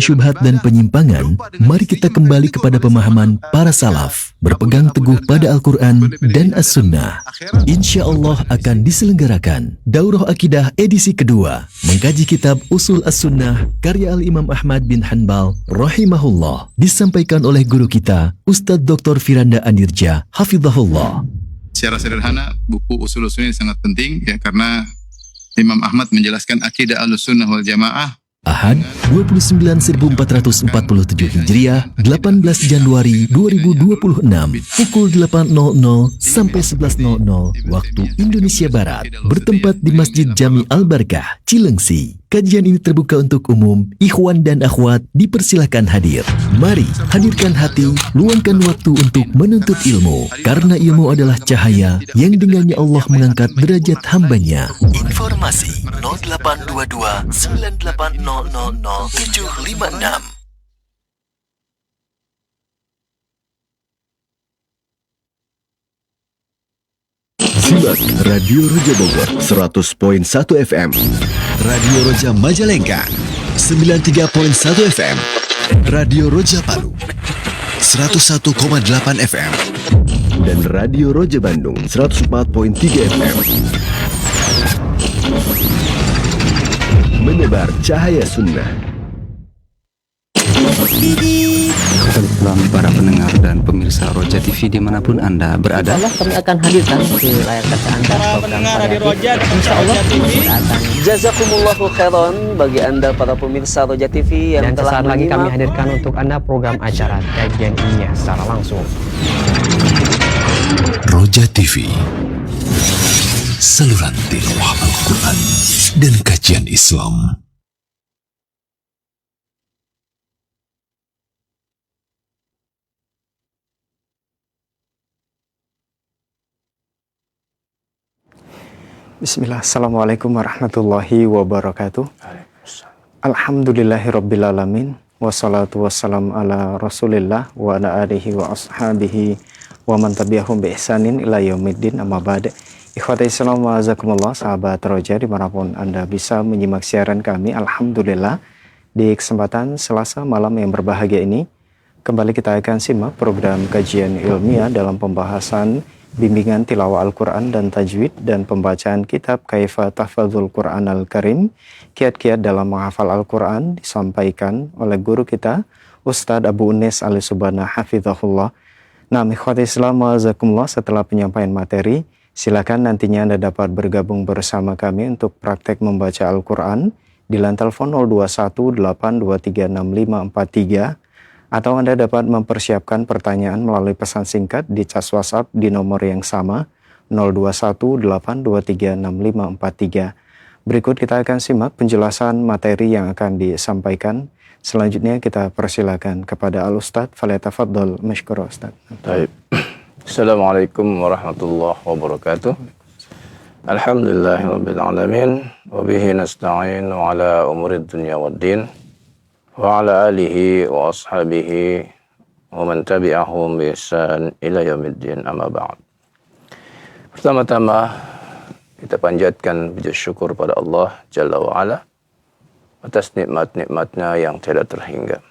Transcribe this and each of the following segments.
syubhat dan penyimpangan, mari kita kembali kepada pemahaman para salaf, berpegang teguh pada Al-Quran dan As-Sunnah. Insya Allah akan diselenggarakan Daurah Akidah edisi kedua, mengkaji kitab Usul As-Sunnah karya Al-Imam Ahmad bin Hanbal rahimahullah, disampaikan oleh guru kita Ustadz Dr. Firanda Anirja hafizahullah. Secara sederhana, buku Usul As-Sunnah sangat penting ya, karena Imam Ahmad menjelaskan akidah Ahlussunnah wal Jamaah. Ahad, 29.447 Hijriah, 18 Januari 2026, pukul 8.00 sampai 11.00 waktu Indonesia Barat, bertempat di Masjid Jami Al-Barkah, Cilengsi. Kajian ini terbuka untuk umum, ikhwan dan akhwat dipersilakan hadir. Mari hadirkan hati, luangkan waktu untuk menuntut ilmu, karena ilmu adalah cahaya yang dengannya Allah mengangkat derajat hambanya. Informasi 0822 9800 756. Simak Radio Roja Bogor 100.1 FM, Radio Roja Majalengka 93.1 FM, Radio Roja Palu 101,8 FM, dan Radio Roja Bandung 104.3 FM. Menebar cahaya sunnah. Selamat para pendengar dan pemirsa Roja TV dimanapun Anda berada. Insya Allah kami akan hadirkan di layar kaca Anda para pendengar di Roja dan Insya Allah TV. Jazakumullahu khairan bagi Anda para pemirsa Roja TV yang Dan telah sesaat lagi kami menyimak. hadirkan untuk Anda program acara kajian ilmiah secara langsung. Roja TV, saluran tilawah Al-Quran dan kajian Islam. Bismillah, Assalamualaikum warahmatullahi wabarakatuh. Alhamdulillahirrabbilalamin. Wassalatu wassalam ala rasulillah wa ala alihi wa ashabihi wa man tabi'ahum bi ihsanin ila yaumiddin, amma ba'd. Ikhwati Islam wa azakumullah, sahabat Roja dimanapun Anda bisa menyimak siaran kami. Alhamdulillah, di kesempatan Selasa malam yang berbahagia ini, kembali kita akan simak program kajian ilmiah dalam pembahasan bimbingan tilawah Al-Quran dan tajwid dan pembacaan kitab Kaifa Tahfadzul Quran Al-Karim, kiat-kiat dalam menghafal Al-Quran, disampaikan oleh guru kita Ustadz Abu Unes Al-Subana hafizahullah. Nah, ikhwati Islam wa azakumullah, setelah penyampaian materi, silakan nantinya Anda dapat bergabung bersama kami untuk praktek membaca Al-Quran di line telepon 0218236543, atau Anda dapat mempersiapkan pertanyaan melalui pesan singkat di cas WhatsApp di nomor yang sama 0218236543. Berikut kita akan simak penjelasan materi yang akan disampaikan. Selanjutnya kita persilakan kepada Al-Ustadz. Falyatafaddal mashkura Ustadz. Baik. Assalamualaikum warahmatullahi wabarakatuh. Alhamdulillahirabbil alamin wa bihi nasta'in wa ala umurid dunya waddin. Wa ala alihi wa ashabihi wa man tabi'ahum bi ihsan ila yaumiddin, amma ba'd. Pertama-tama kita panjatkan puji syukur pada Allah Jalla wa Ala atas nikmat-nikmatnya yang tiada terhingga.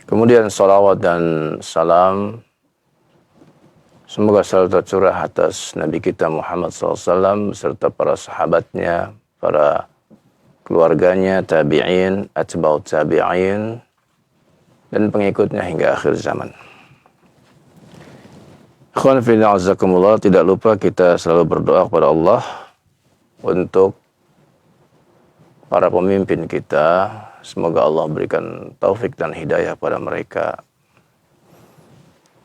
Kemudian salawat dan salam semoga selalu tercurah atas Nabi kita Muhammad SAW serta para sahabatnya, para keluarganya, tabi'in, atba'ut tabi'in, dan pengikutnya hingga akhir zaman. Ikhwan fillah azakumullah, tidak lupa kita selalu berdoa kepada Allah untuk para pemimpin kita. Semoga Allah berikan taufik dan hidayah pada mereka.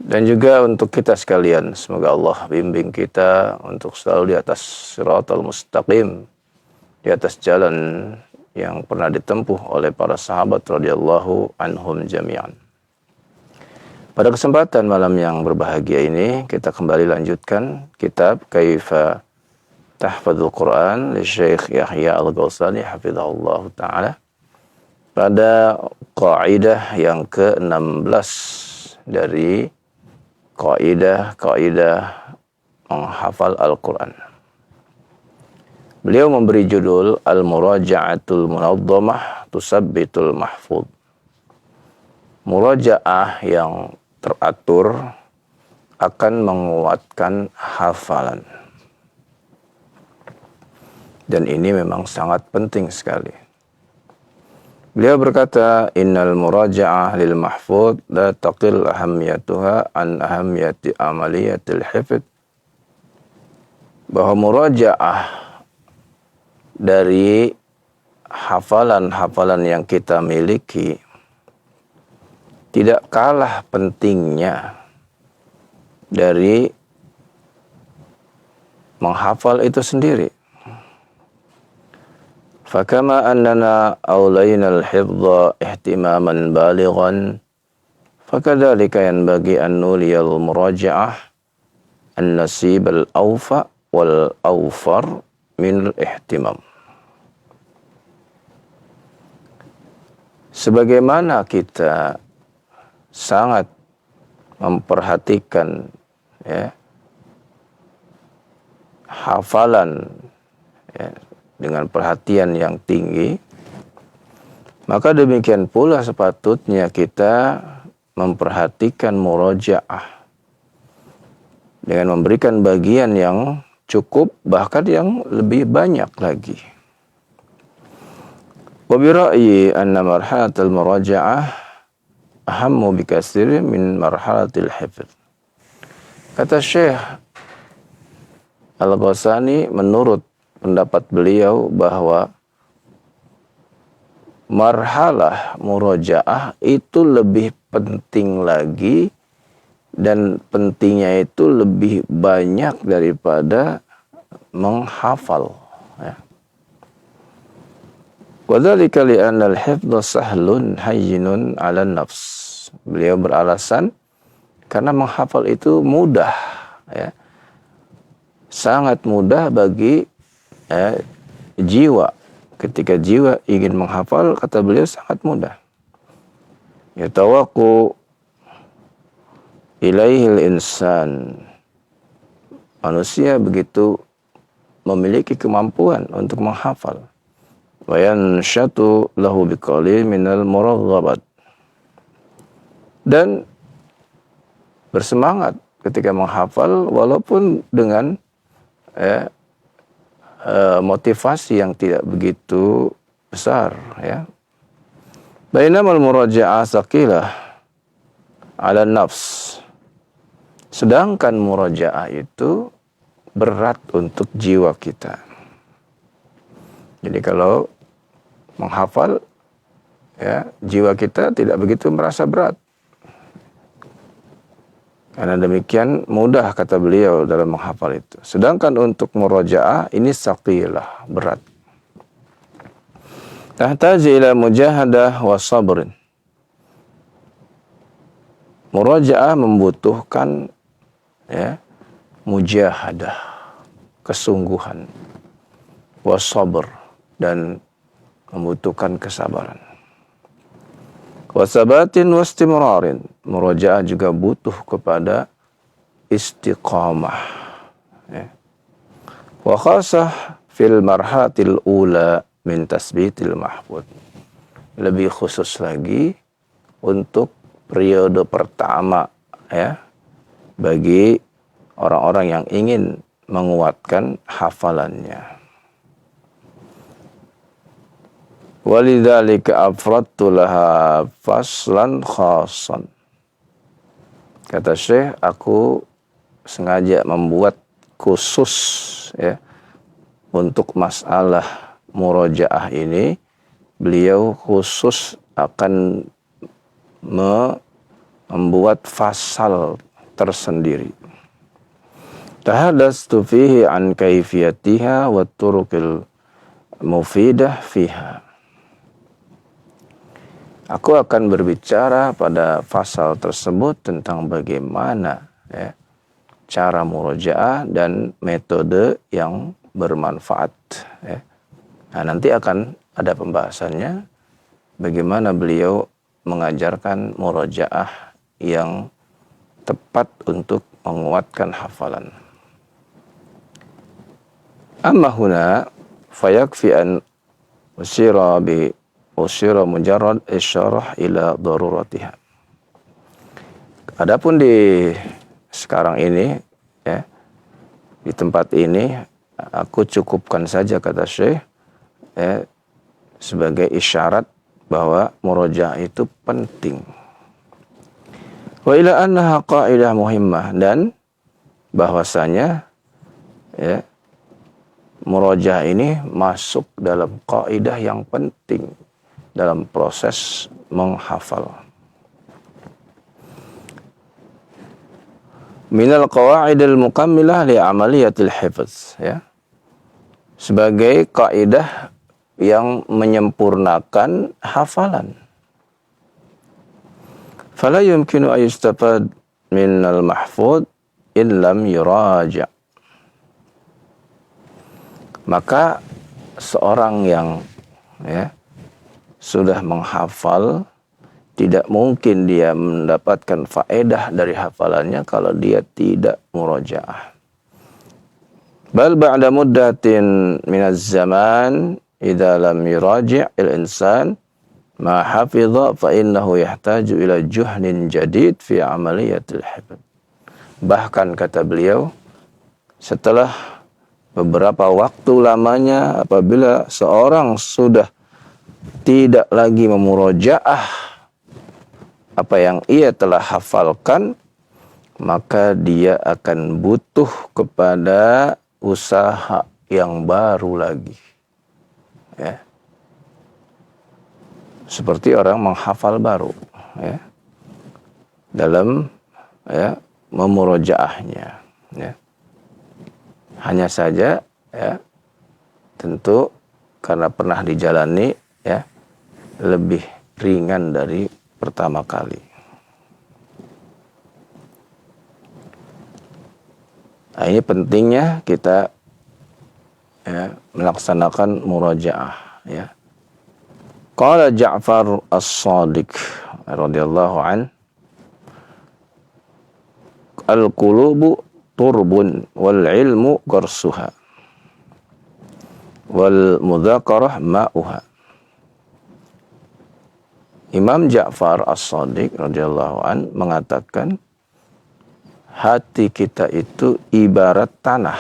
Dan juga untuk kita sekalian, semoga Allah bimbing kita untuk selalu di atas siratal mustaqim, di atas jalan yang pernah ditempuh oleh para sahabat radhiyallahu anhum jami'an. Pada kesempatan malam yang berbahagia ini, kita kembali lanjutkan kitab Kaifa Tahfadzul Quran li Syekh Yahya Al-Ghausani hafizahullah ta'ala, pada kaidah yang ke-16 dari kaidah-kaidah menghafal Al-Quran. Beliau memberi judul Al-Muraja'atul Munazzamah Tusabbitul Mahfudh. Murajaah yang teratur akan menguatkan hafalan. Dan ini memang sangat penting sekali. Beliau berkata, innal muraja'ah lil mahfud la taqil ahamiyatuha an ahamiyati amaliyatil hifd. Bahwa muraja'ah dari hafalan-hafalan yang kita miliki tidak kalah pentingnya dari menghafal itu sendiri. Fakama annana awlayna al-hifdha ihtimaman balighan, fakadzalika yanbaghi an nuliya al-muraja'ah an-nasib al-awfa wal-awfar min al-ihtimam. Sebagaimana kita sangat memperhatikan hafalan dengan perhatian yang tinggi, maka demikian pula sepatutnya kita memperhatikan murajaah dengan memberikan bagian yang cukup, bahkan yang lebih banyak lagi. Wa bi ra'yi anna marhalatul murajaah ahammu bikatsir min marhalatil hifdz. Kata Syekh Al-Ghassani, menurut pendapat beliau bahwa marhalah murajaah itu lebih penting lagi, dan pentingnya itu lebih banyak daripada menghafal. Wadzalika li'anna al-hifdha sahlun hayyinun 'ala nafs. Beliau beralasan karena menghafal itu mudah, sangat mudah bagi jiwa. Ketika jiwa ingin menghafal, kata beliau, sangat mudah. Yatawaqu ilaihil insan. Manusia begitu memiliki kemampuan untuk menghafal. Wa yanshatu lahu biqalil minal muraghabat. Dan bersemangat ketika menghafal walaupun dengan motivasi yang tidak begitu besar, Bainamal muraja'ah saqilah 'ala nafs. Sedangkan muraja'ah itu berat untuk jiwa kita. Jadi kalau menghafal, jiwa kita tidak begitu merasa berat. Karena demikian mudah, kata beliau, dalam menghafal itu. Sedangkan untuk murajaah ini saqilah, berat. Tahtaji ila mujahadah wa sabrin. Murajaah membutuhkan mujahadah, kesungguhan, wa sabr, dan membutuhkan kesabaran. Wasabatin wastimrarin. Murajaah juga butuh kepada istiqamah. Wa khasah fil marhalatil ula min tasbitil mahfud. Lebih khusus lagi untuk periode pertama, bagi orang-orang yang ingin menguatkan hafalannya. Walidzalika afradtu laha faslan khassan. Kata Syekh, aku sengaja membuat khusus untuk masalah murajaah ini. Beliau khusus akan membuat fasal tersendiri. Tahaddatstu fihi an kaifiyatiha wa turuqil mufidah fiha. Aku akan berbicara pada fasal tersebut tentang bagaimana cara murajaah dan metode yang bermanfaat. Nah, nanti akan ada pembahasannya bagaimana beliau mengajarkan murajaah yang tepat untuk menguatkan hafalan. Amma huna fayakfi an usira mujarrad isyarah ila daruratiha. Adapun di sekarang ini, ya, di tempat ini aku cukupkan saja kata Syekh, ya, sebagai isyarat bahwa murojaah itu penting. Wa ila annaha qaidah muhimmah, dan bahwasanya ya, murojaah ini masuk dalam kaidah yang penting dalam proses menghafal. Minal qawaidil mukammilah li amaliyatil hifz, ya. Sebagai kaidah yang menyempurnakan hafalan. Fala yumkinu ayustafad minal mahfud illam yuraja'. Maka seorang yang ya, sudah menghafal, tidak mungkin dia mendapatkan faedah dari hafalannya kalau dia tidak murojaah. Bal ba'da muddatin minaz zaman idza lam yuraji' al-insan ma hafidha fa innahu yahtaju ila juhnin jadid fi amaliyatil hifz. Bahkan kata beliau, setelah beberapa waktu lamanya apabila seorang sudah tidak lagi memurojaah apa yang ia telah hafalkan, maka dia akan butuh kepada usaha yang baru lagi. Ya. Seperti orang menghafal baru, ya, dalam ya, memurojaahnya. Ya. Hanya saja, ya, tentu karena pernah dijalani, ya, lebih ringan dari pertama kali. Nah, ini pentingnya kita ya, melaksanakan murojaah. Ya. Qala Ja'far As-Shadiq radhiyallahu an, al-qulubu turbun wal ilmu qarsuha wal mudzakarah ma'uha. Imam Ja'far As-Shadiq radhiyallahu an mengatakan, hati kita itu ibarat tanah.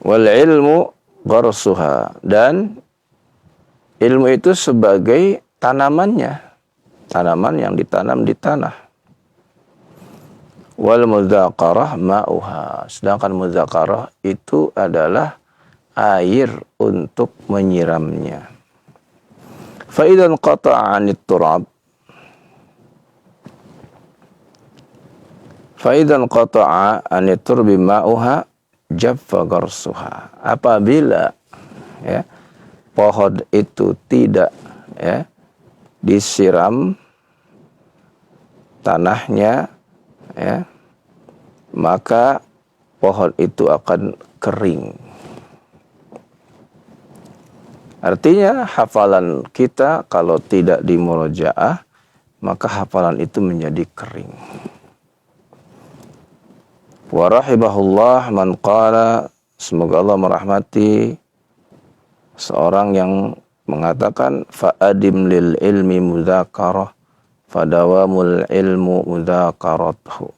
Wal ilmu gharsuha, dan ilmu itu sebagai tanamannya, tanaman yang ditanam di tanah. Wal mudzakarah ma'uha, sedangkan mudzakarah itu adalah air untuk menyiramnya. Fa idzan qata'a 'anit turab, fa idzan qata'a 'anit turbi ma'uha jaffa gharsuha. Apabila ya, pohon itu tidak ya, disiram tanahnya, ya, maka pohon itu akan kering. Artinya hafalan kita kalau tidak dimurojaah, maka hafalan itu menjadi kering. Wa rahimahullah man qala, semoga Allah merahmati seorang yang mengatakan, fa'adim lil ilmi mudzakarah fadawamul ilmu mudzakaratuhu.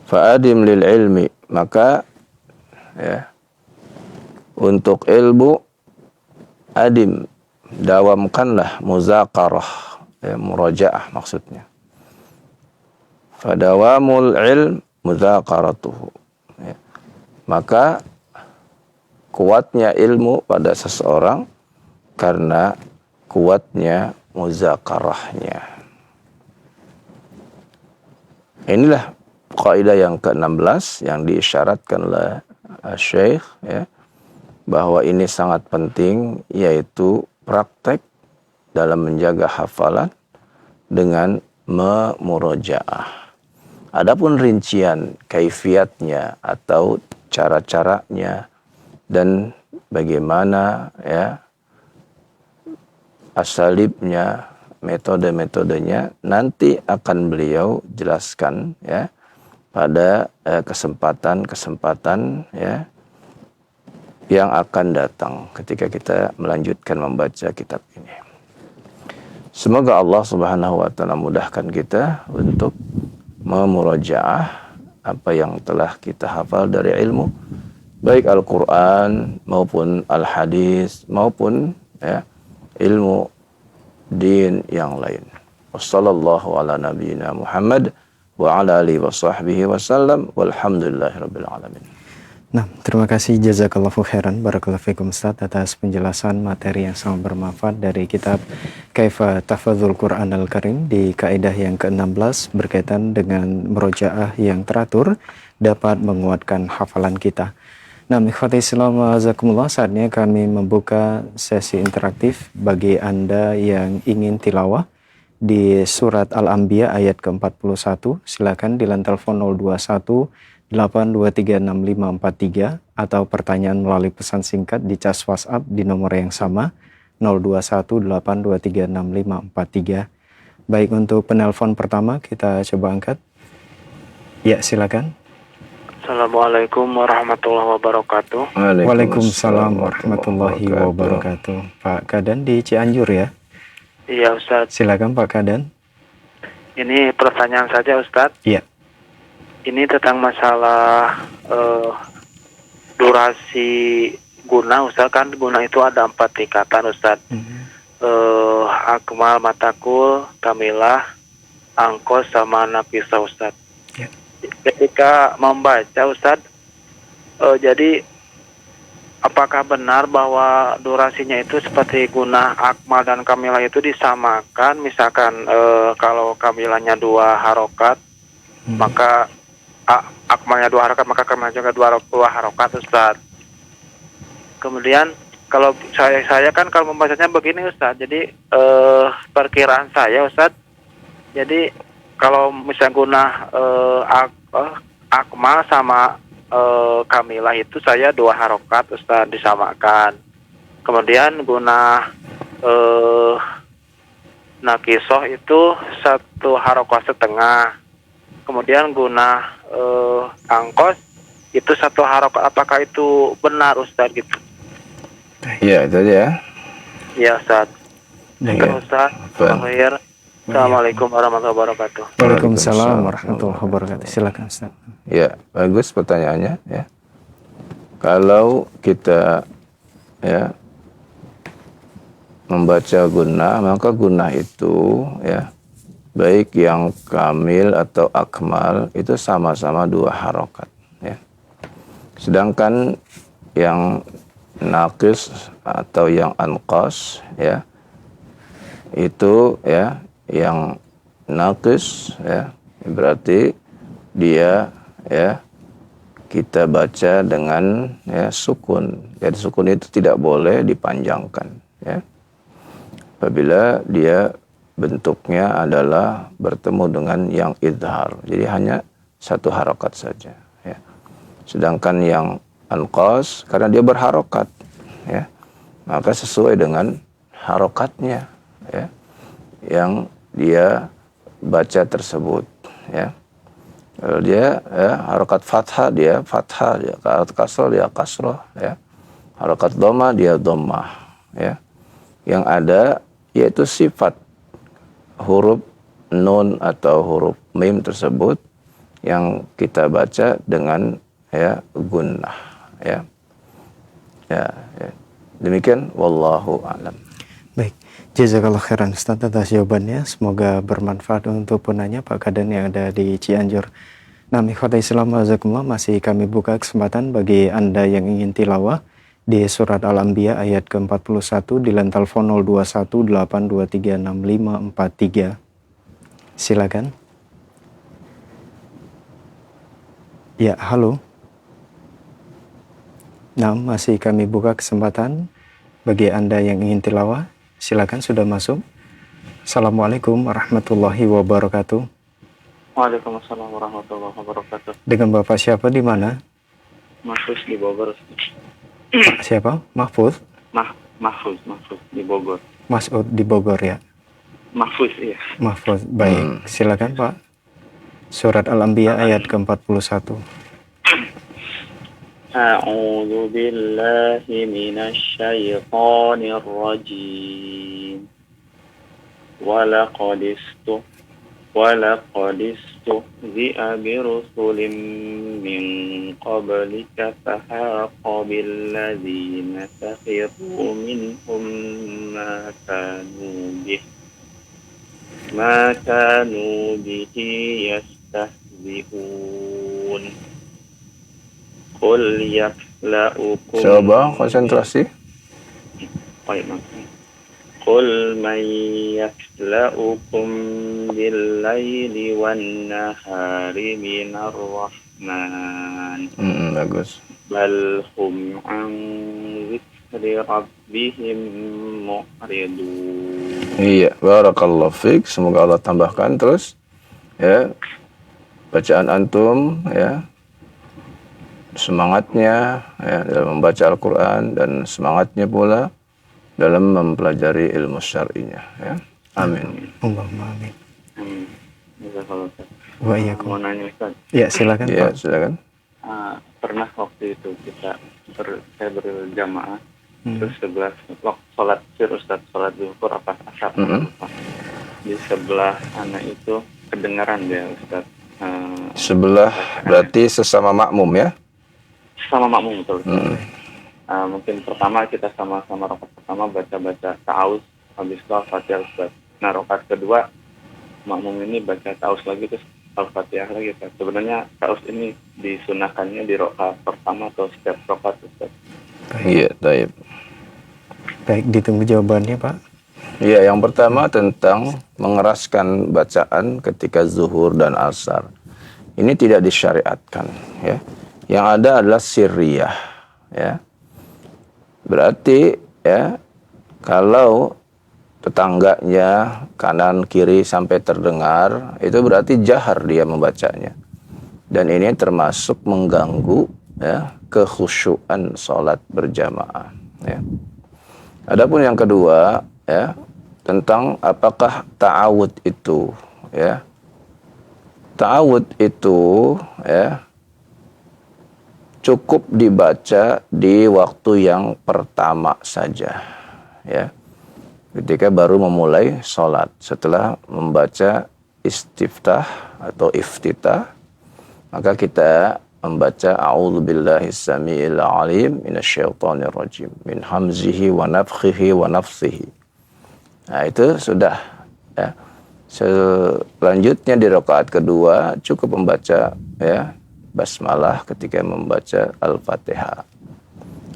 Fa'adim lil ilmi, maka ya, untuk ilmu adim, dawamkanlah muzakarah, ya, murojaah maksudnya. Fadawamul ilm muzakaratuhu, ya. Maka kuatnya ilmu pada seseorang karena kuatnya muzakarahnya. Inilah kaidah yang ke-16 yang diisyaratkan oleh Syekh, ya, bahwa ini sangat penting, yaitu praktek dalam menjaga hafalan dengan memurojaah. Adapun rincian kaifiatnya atau cara-caranya dan bagaimana ya asalibnya, metode-metodenya nanti akan beliau jelaskan ya pada kesempatan-kesempatan ya yang akan datang ketika kita melanjutkan membaca kitab ini. Semoga Allah Subhanahu wa taala mudahkan kita untuk memurajaah apa yang telah kita hafal dari ilmu, baik Al-Qur'an maupun Al-Hadis maupun ya, ilmu din yang lain. Wassallallahu ala nabiyyina Muhammad wa ala alihi wa sahbihi wasallam walhamdulillahirabbil alamin. Nah, terima kasih jazakallahu khairan barakallahu fikum Ustaz atas penjelasan materi yang sangat bermanfaat dari kitab Kaifa Tahfadzul Qur'anal Karim di kaidah yang ke-16 berkaitan dengan murojaah yang teratur dapat menguatkan hafalan kita. Nah, ikhwati Islam wajazakumullah, saatnya kami membuka sesi interaktif bagi Anda yang ingin tilawah di surat Al-Anbiya ayat ke-41. Silakan di line telepon 021 8236543 atau pertanyaan melalui pesan singkat di cas WhatsApp di nomor yang sama 0218236543. Baik, untuk penelpon pertama kita coba angkat. Ya, silakan. Assalamualaikum warahmatullahi wabarakatuh. Waalaikumsalam warahmatullahi wabarakatuh. Pak Kadan di Cianjur ya? Iya Ustadz. Silakan Pak Kadan. Ini pertanyaan saja Ustadz. Iya. Ini tentang masalah durasi guna Ustadz, kan guna itu ada 4 tingkatan Ustadz. Akmal, Matakul, Kamilah, Angkos, sama Nafisah Ustadz. Ya. Ketika membaca Ustadz, jadi apakah benar bahwa durasinya itu seperti guna, akmal, dan kamilah itu disamakan? Misalkan kalau kamilahnya 2 harokat, maka akmalnya 2 harokat, maka kamilah juga 2 harokat Ustaz. Kemudian kalau saya kan kalau membacanya begini Ustaz, jadi perkiraan saya Ustaz, jadi kalau misalnya guna akmal sama kamilah itu saya 2 harokat Ustaz, disamakan. Kemudian guna nakisoh itu 1 harokat setengah. Kemudian guna angkos itu 1 harokat. Apakah itu benar Ustaz gitu? Iya, itu aja. Ya Ustaz. Iya. Ustaz. Assalamualaikum warahmatullahi wabarakatuh. Waalaikumsalam warahmatullahi wabarakatuh. Silakan Ustaz. Ya, bagus pertanyaannya ya. Kalau kita ya membaca gunnah, maka gunnah itu ya baik yang kamil atau akmal itu sama-sama 2 harokat ya. Sedangkan yang naqis atau yang anqas ya itu ya, yang naqis ya berarti dia ya kita baca dengan ya sukun. Jadi sukun itu tidak boleh dipanjangkan ya. Apabila dia bentuknya adalah bertemu dengan yang idhar. Jadi hanya 1 harokat saja ya. Sedangkan yang anqas karena dia berharokat ya, maka sesuai dengan harokatnya ya yang dia baca tersebut ya. Kalau dia ya, harokat fathah dia fathah, dia harokat kasroh dia kasroh ya, harokat dhamma dia dhammah ya. Yang ada yaitu sifat huruf nun atau huruf mim tersebut yang kita baca dengan ya gunnah ya. Ya. Demikian wallahu a'lam. Baik, jazakallah khairan Ustaz atas jawabannya. Semoga bermanfaat untuk penanya Pak Kadan yang ada di Cianjur. Nah, ikhwata Islam wajazakumullah, masih kami buka kesempatan bagi Anda yang ingin tilawah di surat Al-Anbiya ayat ke-41 di line telepon 0218236543. Silakan. Ya, halo. Nah, masih kami buka kesempatan bagi Anda yang ingin tilawah. Silakan, sudah masuk. Assalamualaikum warahmatullahi wabarakatuh. Waalaikumsalam warahmatullahi wabarakatuh. Dengan Bapak siapa di mana? Mahfuz di Bogor. Siapa? Mahfuz? Mahfuz di Bogor. Mas'ud di Bogor ya? Mahfuz iya. Mahfuz, baik. Silakan Pak. Surat Al-Anbiya ayat ke-41. أعوذ بالله من الشيطان الرجيم ولقد استهزئ برسل من قبلك فحاق بالذين سخروا منهم ما كانوا به يستهزئون قل يكلؤكم Coba konsentrasi. قل من يكلؤكم بالليل والنهار من الرحمن Bagus. بل هم عن ذكر ربهم معرضون. Iya, barakallahu fiik. Semoga Allah tambahkan terus ya bacaan antum ya, semangatnya ya dalam membaca Al-Qur'an dan semangatnya pula dalam mempelajari ilmu syar'inya ya. Amin. Allahumma amin. Mau Wa iyyakum. nanya Ustaz, Ya, silakan Ya, Pak. silakan. pernah waktu itu saya berjamaah terus sebelah sholat Ustaz, sholat zuhur apa asar di sebelah anak itu kedengaran dia Ustaz. Sebelah berarti sesama makmum ya. Sama makmum betul. Mungkin pertama kita sama-sama rakaat pertama baca ta'awuz, habis itu Al-Fatihah Ustaz. Nah rakaat kedua makmum ini baca ta'awuz lagi terus Al-Fatihah lagi Ustaz. Sebenarnya ta'awuz ini disunahkannya di rakaat pertama atau setiap rakaat Ustaz? Iya, baik. Baik, ditunggu jawabannya Pak. Iya, yang pertama tentang mengeraskan bacaan ketika zuhur dan asar. Ini tidak disyariatkan ya. Yang ada adalah sirriyah ya. Berarti ya kalau tetangganya kanan kiri sampai terdengar, itu berarti jahar dia membacanya. Dan ini termasuk mengganggu ya kekhusyuan salat berjamaah ya. Adapun yang kedua ya, tentang apakah ta'awud itu ya. Ta'awud itu ya cukup dibaca di waktu yang pertama saja ya. Ketika baru memulai sholat, setelah membaca istiftah atau iftitah, maka kita membaca a'udzubillahis samiil alim minasyaitonir rajim min hamzihi wa nafthihi wa nafsihi. Nah, itu sudah ya. Selanjutnya di rakaat kedua cukup membaca ya basmalah ketika membaca Al-Fatihah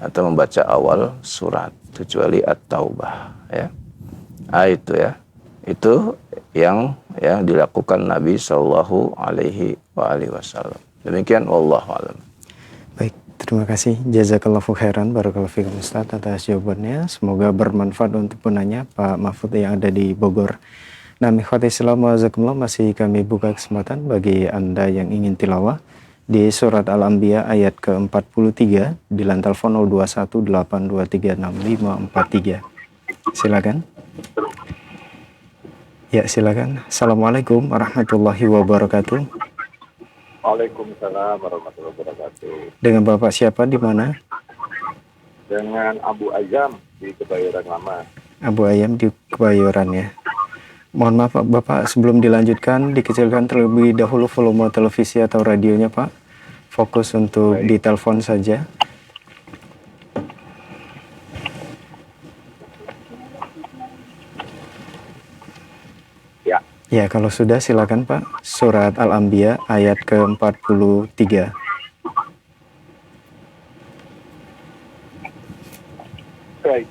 atau membaca awal surat kecuali At-Taubah ya. Itu ya. Itu yang ya dilakukan Nabi sallallahu alaihi wasallam. Demikian wallahu alam. Baik, terima kasih. Jazakallahu khairan barakallahu fikum Ustaz atas jawabannya. Semoga bermanfaat untuk penanya Pak Mahfud yang ada di Bogor. Nah, ikhwati Islam wajazakumullah, masih kami buka kesempatan bagi Anda yang ingin tilawah di surat Al-Anbiya ayat ke-43 di line telepon 0218236543. Silakan. Ya, silakan. Assalamualaikum warahmatullahi wabarakatuh. Waalaikumsalam warahmatullahi wabarakatuh. Dengan Bapak siapa di mana? Dengan Abu Ayam di Kebayoran Lama. Abu Ayam di Kebayoran ya. Mohon maaf Bapak, sebelum dilanjutkan dikecilkan terlebih dahulu volume televisi atau radionya Pak. Fokus untuk di telepon saja. Ya. Ya, kalau sudah silakan Pak. Surat Al-Anbiya ayat ke-43. Baik.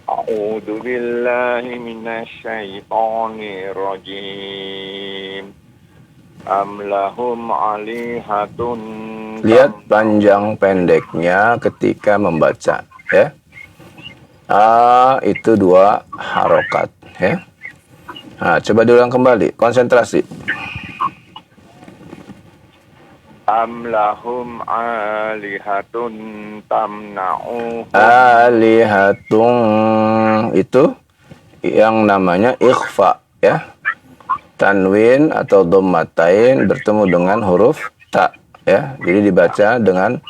A'udzu billahi minasyaitonir rajim. Am lahum alihatun. Lihat panjang pendeknya ketika membaca ya. Itu 2 harokat ya. Nah, coba diulang kembali, konsentrasi. Am lahum alihatun tamna'u. Alihatun itu yang namanya ikhfa ya. tanwin atau dhammatain bertemu dengan huruf ta, ya. Jadi dibaca dengan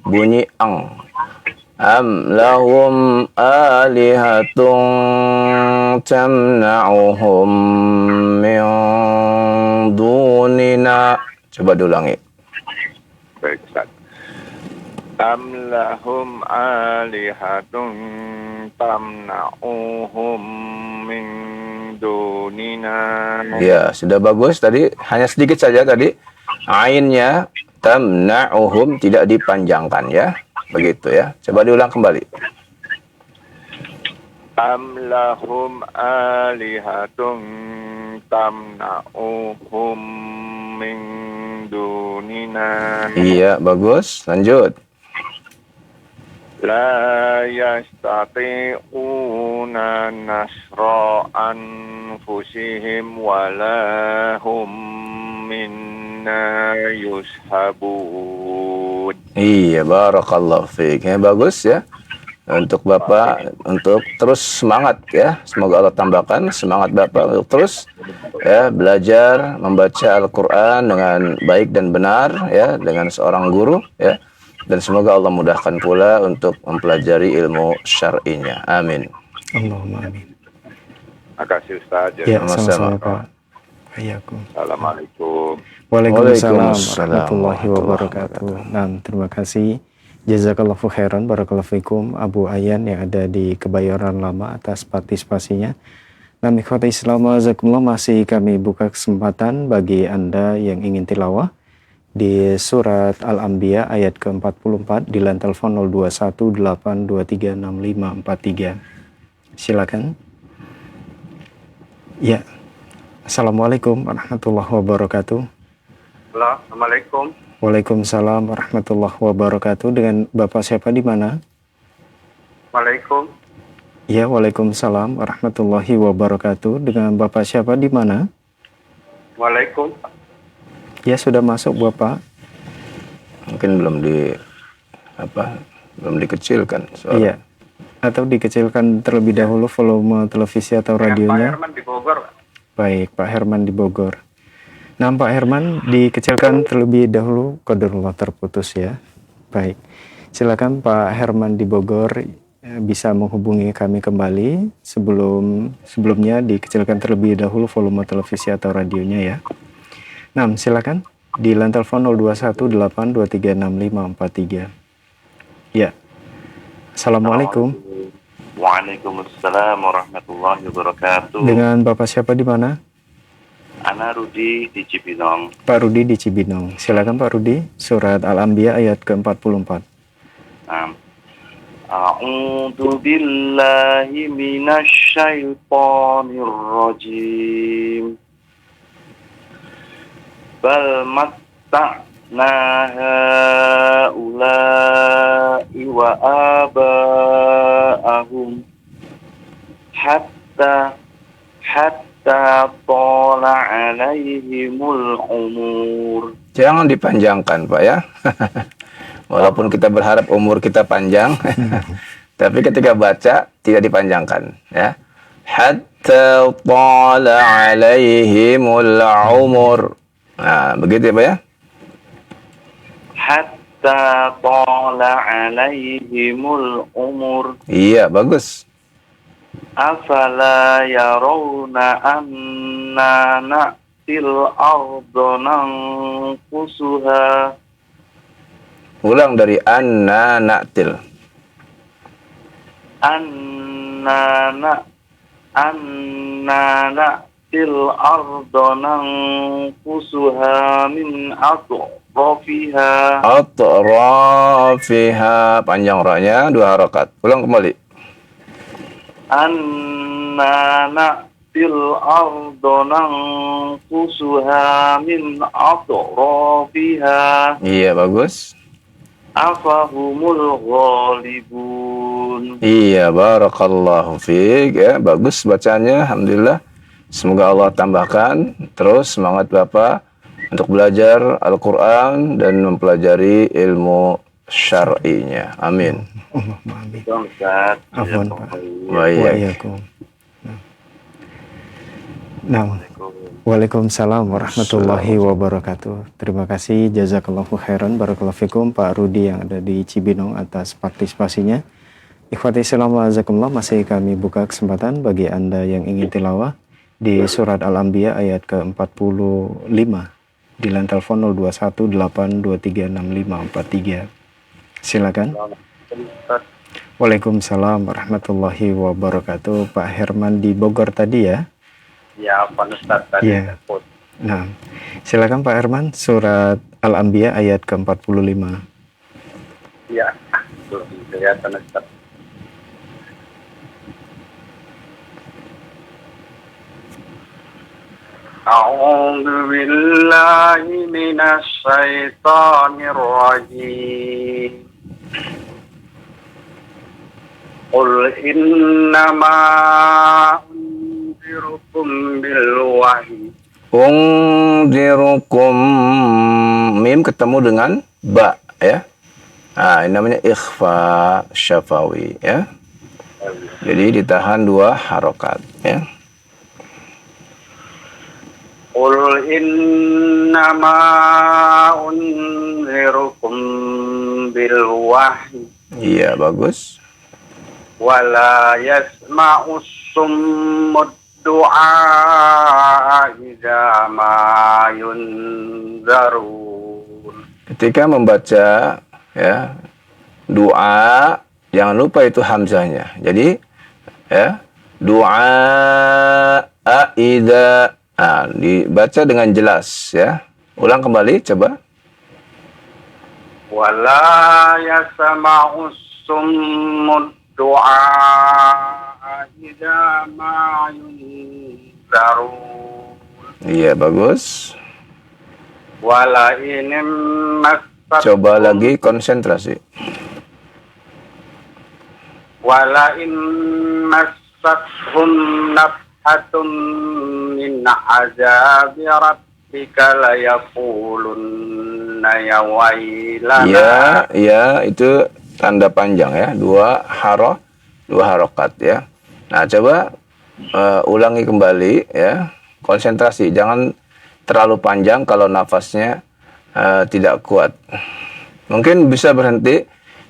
bunyi ang. Am lahum alihatun tamna'uhum min dunina. Coba diulangi. Baik, Ustaz. Am lahum alihatun tamna'uhum min dunina. Ya, sudah bagus tadi. Hanya sedikit saja tadi. Ainnya tamna'uhum tidak dipanjangkan, ya. Begitu, ya. Coba diulang kembali. Am lahum alihatun tamna'uhum min dunina. Iya, bagus. Lanjut. La yastati'una nasra anfusihim walahum minna yushabun. Iya, barakallahu fiik. Ya, bagus ya. Untuk Bapak untuk terus semangat ya. Semoga Allah tambahkan semangat Bapak untuk terus ya belajar membaca Al-Qur'an dengan baik dan benar ya dengan seorang guru ya. Dan semoga Allah mudahkan pula untuk mempelajari ilmu syar'inya. Amin. Allahumma amin. Makasih Ustaz. Ya, Sama-sama. sama-sama Pak. Ayakum. Assalamualaikum. Waalaikumsalam Waalaikumsalam warahmatullahi wabarakatuh. Nah, terima kasih. Jazakallahu khairan, barakallahu fikum Abu Ayan yang ada di Kebayoran Lama atas partisipasinya. Nah, ikhwati Islam wazakumullah, masih kami buka kesempatan bagi Anda yang ingin tilawah di surat Al-Anbiya ayat ke-44 di line telepon 0218236543. Silakan. Ya. Assalamualaikum warahmatullahi wabarakatuh. Halo, Assalamualaikum. Waalaikumsalam warahmatullahi wabarakatuh. Dengan Bapak siapa di mana? Waalaikum. Ya, waalaikumsalam warahmatullahi wabarakatuh. Dengan Bapak siapa di mana? Waalaikum. Ya, sudah masuk Bapak. Mungkin belum dikecilkan suara. Iya. Atau dikecilkan terlebih dahulu volume televisi atau radionya. Pak Herman di Bogor, Pak. Baik, Pak Herman di Bogor. Nah, Pak Herman dikecilkan terlebih dahulu, qadarullah terputus ya. Baik, silakan Pak Herman di Bogor bisa menghubungi kami kembali sebelumnya dikecilkan terlebih dahulu volume televisi atau radionya ya. Nah, silakan di line telepon 0218236543. Ya. Assalamualaikum. Waalaikumsalam warahmatullahi wabarakatuh. Dengan Bapak siapa di mana? Ana Rudi di Cibinong. Pak Rudi di Cibinong. Silakan Pak Rudi, surat Al-Anbiya ayat ke-44. A'udzu billahi minasy syaithanir rajim. Bal matta'na haula'i wa aba'ahum hatta tola alaihimul umur. Jangan dipanjangkan Pak ya. Walaupun kita berharap umur kita panjang, tapi ketika baca tidak dipanjangkan ya. Hatta tola alaihimul umur. Nah, begitu ya Pak ya. Hatta tola alaihimul umur. Iya, bagus. Afala yarawna anna na'til arda nanqusuha. Ulang dari anna na'til. Anna na'til arda nanqusuha min atrafiha. Atrafiha, panjang ra-nya 2 harakat. Ulang kembali. Anna na'til arda nanqusuha min atrafiha. Iya, bagus. Afahumul ghalibun. Iya, barakallahu fiik ya, bagus bacanya, alhamdulillah. Semoga Allah tambahkan terus semangat Bapak untuk belajar Al-Qur'an dan mempelajari ilmu syar'inya. Amin. Allahumma amin. Ustaz. Afwan Pak. Baik. Wa'alaikum. Nah, Waalaikumsalam warahmatullahi wabarakatuh. Terima kasih, jazakallahu khairan, barakallahu fikum Pak Rudi yang ada di Cibinong atas partisipasinya. Ikhwati Islam wa'azakumullah, masih kami buka kesempatan bagi Anda yang ingin tilawah di surat Al-Anbiya ayat ke-45 di line telepon 0218236543. Silakan. Waalaikumsalam warahmatullahi wabarakatuh. Pak Herman di Bogor tadi ya? Ya, Pak Ustadz tadi. Iya. Nah, silakan Pak Herman, surat Al-Anbiya ayat ke-45. Ya, belum kelihatan Ustadz. A'udzu billahi minasy syaithanir rajim. Qul innama unzirukum bil wahyi. Unzirukum, mim ketemu dengan ba ya. Nah, ini namanya ikhfa syafawi ya. Jadi ditahan 2 harokat ya. Qul innama unzirukum bil wahyi. Iya, bagus. Wala yasma'us summud du'a idza ma yunzarun. Ketika membaca ya doa, jangan lupa itu hamzahnya. Jadi ya, doa idza, dibaca dengan jelas ya. Ulang kembali coba. Wala yasma'us summud du'a idza ma yunzarun. Iya, bagus. Wala inim massat. Coba lagi, konsentrasi. Wala in massathum nafhatun min azabi rabbika la yaqulunna ya wailana. Ya, itu tanda panjang ya, 2 harokat ya. Nah, coba ulangi kembali ya, konsentrasi, jangan terlalu panjang kalau nafasnya tidak kuat. Mungkin bisa berhenti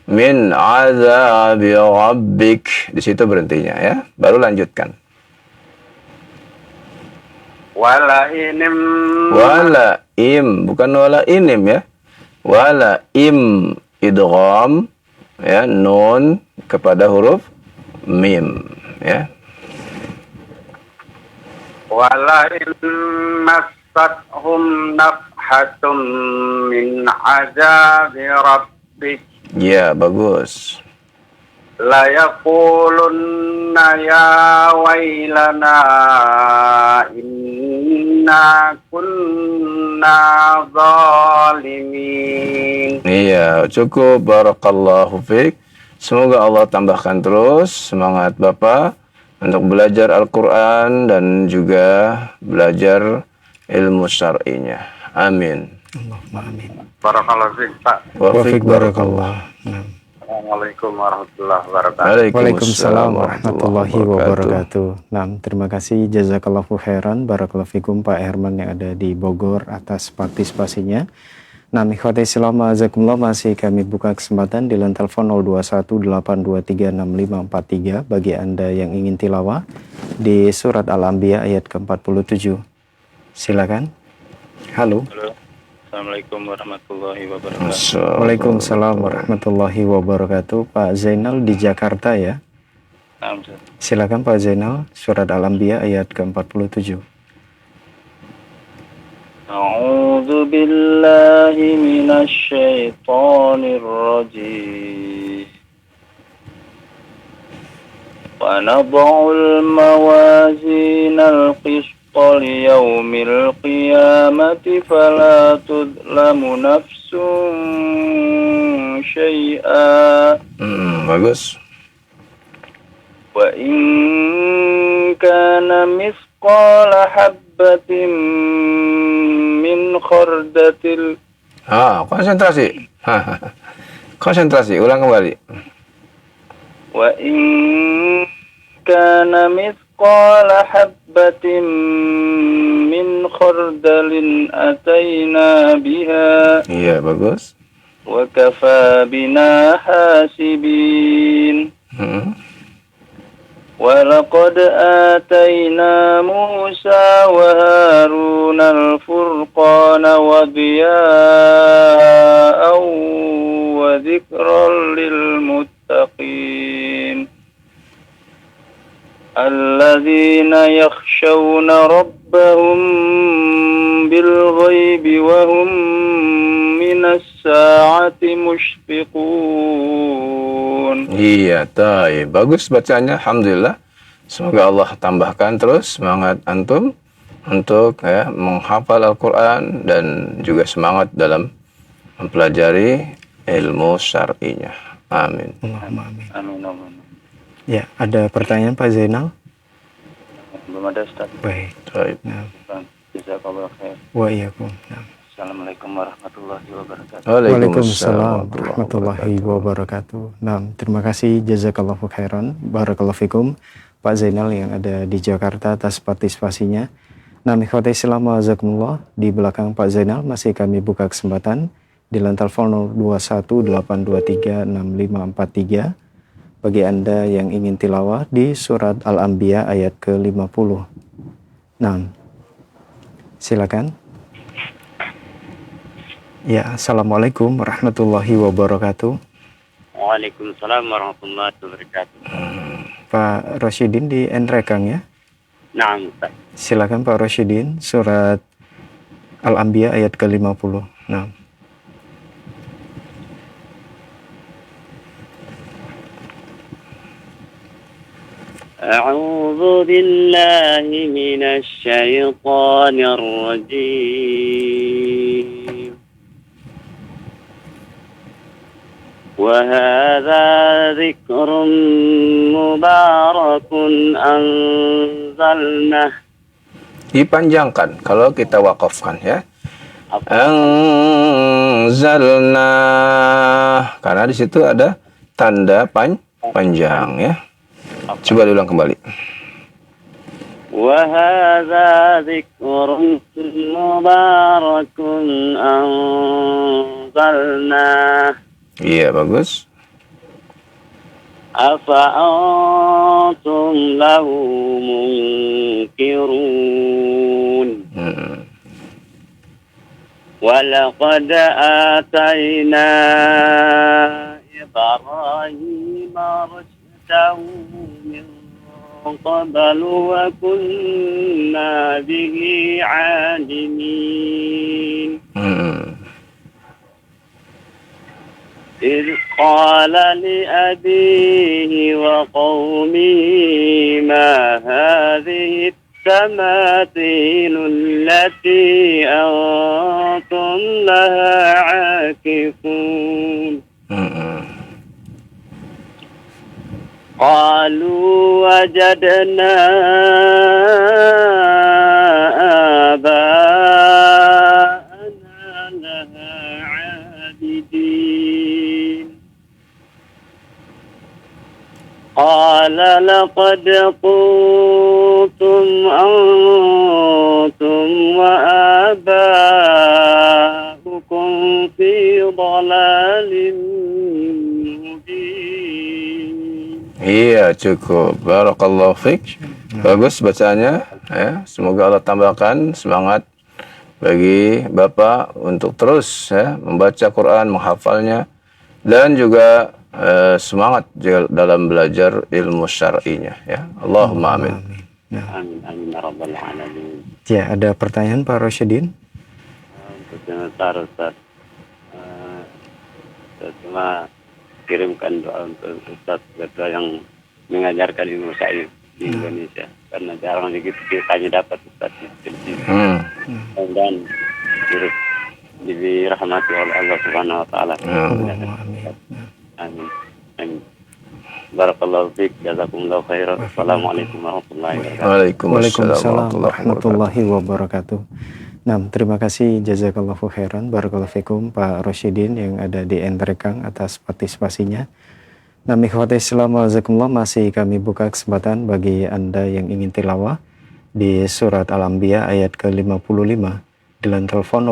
min azabi rabbik, di situ berhentinya ya, baru lanjutkan. Wala im, bukan wala inim ya. Wala im idgham ya, nun kepada huruf mim ya. Wala in massathum nafhatun min azabi rabbik. Ya, bagus. La yaqulunna ya wailana inna kunna zalimin. Iya, cukup. Barakallahu fiik. Semoga Allah tambahkan terus semangat Bapak untuk belajar Al-Quran dan juga belajar ilmu syar'inya. Amin. Allahumma amin. Barakallahu fiik, Pak. Wafiq barakallah. Nah. Assalamualaikum warahmatullahi wabarakatuh. Waalaikumsalam warahmatullahi wabarakatuh. Nah, terima kasih, jazakallahu khairan, barakallahu fikum Pak Herman yang ada di Bogor atas partisipasinya. Nah, ikhwati Islam wa'azakumullah, masih kami buka kesempatan di line telepon 0218236543 bagi Anda yang ingin tilawah di surat Al-Anbiya ayat ke-47. Silakan. Halo. Assalamualaikum warahmatullahi wabarakatuh. Waalaikumsalam warahmatullahi wabarakatuh. Pak Zainal di Jakarta ya. Silakan Pak Zainal, surat Al-Anbiya ayat ke-47. A'udzu billahi minasy syaithanir rajim. Wa nad'ul mawazinal qist ليوم القيامة فلا تظلم نفس شيئا. Bagus. وإن كان مثقال حبة من خردل. Konsentrasi. Konsentrasi, ulang kembali. وإن كان مثقال حبة حبة من خردل أتينا بها Iya, bagus. وكفى بنا حاسبين ولقد آتينا موسى وهارون الفرقان وضياء وذكرا للمتقين الذين يخشون ربهم بالغيب وهم من الساعة مشفقون. Iya, taib. Bagus bacanya, alhamdulillah. Semoga Allah tambahkan terus semangat antum untuk menghafal Al-Quran dan juga semangat dalam mempelajari ilmu syar'inya. Amin. Allahumma amin. Amin. Amin. Ya, ada pertanyaan Pak Zainal? Belum ada Ustaz. Baik. Taib. Nah, Jazakallah khair. wa iyyakum. Nah. Assalamualaikum warahmatullahi wabarakatuh. Waalaikumsalam warahmatullahi wabarakatuh. Nah, terima kasih jazakallahu khairan. Barakallahu fikum Pak Zainal yang ada di Jakarta atas partisipasinya. Nah, ikhwati Islam wajazakumullah, di belakang Pak Zainal masih kami buka kesempatan di line telepon 0218236543 bagi Anda yang ingin tilawah di surat Al-Anbiya ayat ke-50. Nah, silakan. Ya, assalamualaikum warahmatullahi wabarakatuh. Waalaikumsalam warahmatullahi wabarakatuh. Pak Rosyidin di Nrekang ya. Nah, Ustaz. Silakan Pak Rosyidin, surat Al-Anbiya ayat ke-50. Nah. A'udzu billahi minasy syaithanir rajim. Wa hadza dzikrun mubarakun anzalnah. Dipanjangkan kalau kita wakafkan ya. Anzalna, karena di situ ada tanda panjang ya. Coba diulang kembali. Wa hadza dzikrun mubarakun anzalnah. Iya, bagus. Afa antum lahu munkirun. Walaqad atayna Ibrahima rusydahu min qablu wa kunna bihi alimin. إذ قال لأبيه وقومه ما هذه التماثيل التي أنتم لها عاكفون قالوا وجدنا آباءنا لها عابدين قال لقد قلتم أنتم وآباؤكم في ضلال مبين. Iya, cukup. Barakallahu fiik. Bagus bacanya ya. Semoga Allah tambahkan semangat bagi Bapak untuk terus ya membaca Quran, menghafalnya, dan juga semangat dalam belajar ilmu syar'inya ya. Allahumma amin. Amin amin ya rabbal alamin. Ya, ada pertanyaan Pak Rosyidin? Untuk sebentar Ustaz, saya cuma kirimkan doa untuk Ustaz Ketua yang mengajarkan ilmu syar'i di Indonesia, karena jarang kita dapat Ustaz di sini. Dan dirahmati oleh Allah Subhanahu wa taala. Amin. Amin. Barakallahu fiik, jazakumullahu khairan. Assalamualaikum warahmatullahi wabarakatuh. Waalaikumsalam warahmatullahi wabarakatuh. Nah, terima kasih jazakallahu khairan. Barakallahu fikum Pak Rosyidin yang ada di Nrekang atas partisipasinya. Nah, ikhwati Islam wajazakumullah, masih kami buka kesempatan bagi Anda yang ingin tilawah di surat Al-Anbiya ayat ke-55 dengan telepon